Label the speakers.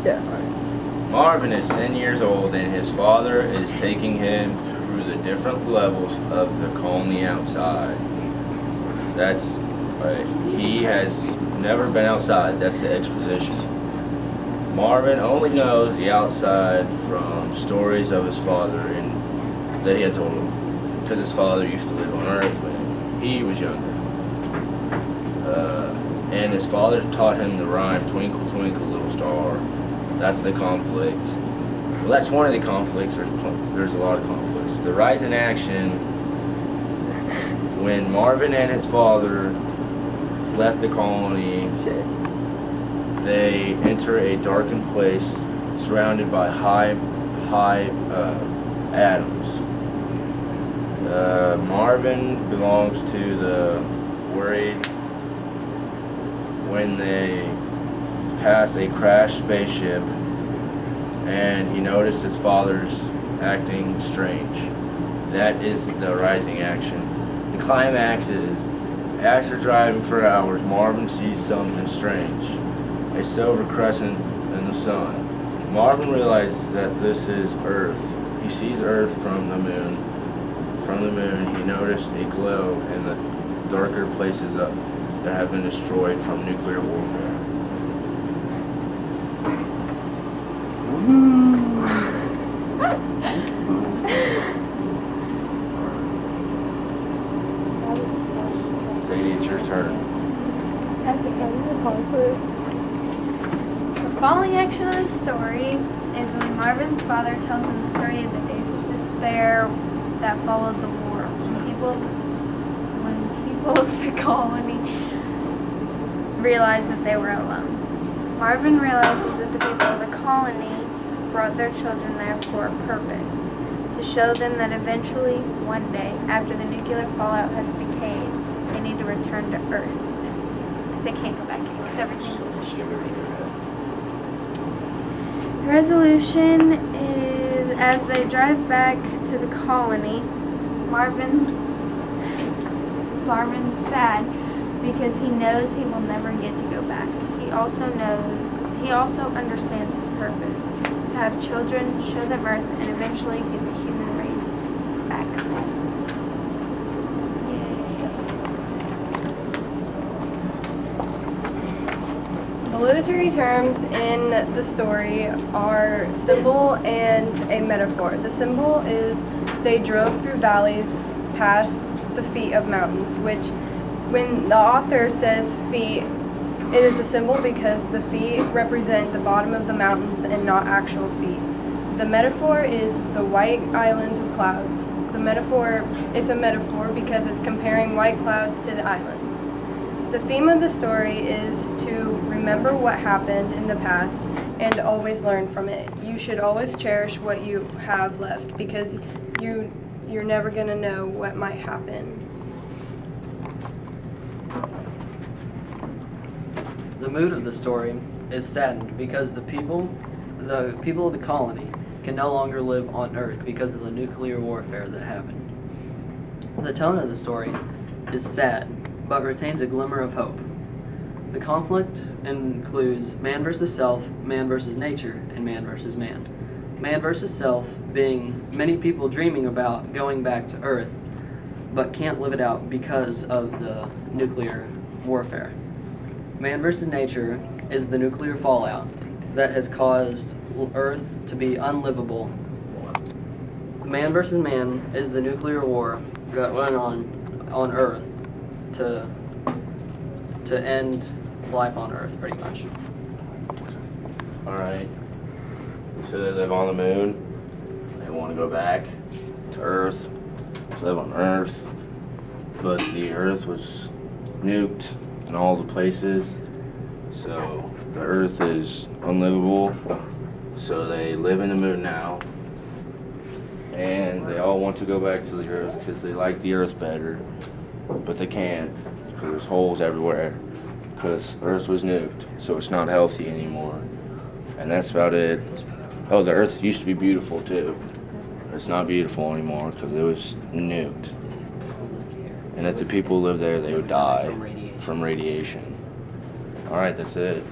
Speaker 1: Yeah.
Speaker 2: Marvin is 10 years old, and his father is taking him through the different levels of the colony outside. That's right. He has never been outside. That's the exposition. Marvin only knows the outside from stories of his father and that he had told him, because his father used to live on Earth when he was younger. And his father taught him the rhyme, "Twinkle, twinkle, little star." That's the conflict. Well, that's one of the conflicts. There's a lot of conflicts. The rise in action, when Marvin and his father left the colony, they enter a darkened place surrounded by high atoms. Marvin belongs to the worried when they pass a crashed spaceship, and he noticed his father's acting strange. That is the rising action. The climax is, after driving for hours, Marvin sees something strange. A silver crescent in the sun. Marvin realizes that this is Earth. He sees Earth from the moon. From the moon, he noticed a glow in the darker places that have been destroyed from nuclear warfare. Sadie, it's your turn.
Speaker 3: The following action of the story is when Marvin's father tells him the story of the days of despair that followed the war. When people of the colony realized that they were alone. Marvin realizes that the people of the colony brought their children there for a purpose, to show them that eventually, one day, after the nuclear fallout has decayed, they need to return to Earth. Because they can't go back here, because everything's destroyed. The resolution is, as they drive back to the colony, Marvin's sad because he knows he will never get to go back. He also understands his purpose, to have children, show them Earth, and eventually get the human race back home.
Speaker 1: The literary terms in the story are symbol and a metaphor. The symbol is they drove through valleys past the feet of mountains, which when the author says feet, it is a symbol because the feet represent the bottom of the mountains and not actual feet. The metaphor is the white islands of clouds. It's a metaphor because it's comparing white clouds to the islands. The theme of the story is to remember what happened in the past and always learn from it. You should always cherish what you have left because you're never going to know what might happen.
Speaker 4: The mood of the story is saddened because the people of the colony can no longer live on Earth because of the nuclear warfare that happened. The tone of the story is sad, but retains a glimmer of hope. The conflict includes man versus self, man versus nature, and man versus man. Man versus self being many people dreaming about going back to Earth, but can't live it out because of the nuclear warfare. Man versus nature is the nuclear fallout that has caused Earth to be unlivable. Man versus man is the nuclear war that went on Earth to end life on Earth, pretty much.
Speaker 2: Alright. So they live on the moon. They want to go back to Earth. To live on Earth. But the Earth was nuked in all the places. So the Earth is unlivable. So they live in the moon now. And they all want to go back to the Earth because they like the Earth better. But they can't because there's holes everywhere. Because Earth was nuked. So it's not healthy anymore. And that's about it. Oh, the Earth used to be beautiful too. It's not beautiful anymore because it was nuked. And if the people lived there, they would die from radiation. Alright, that's it.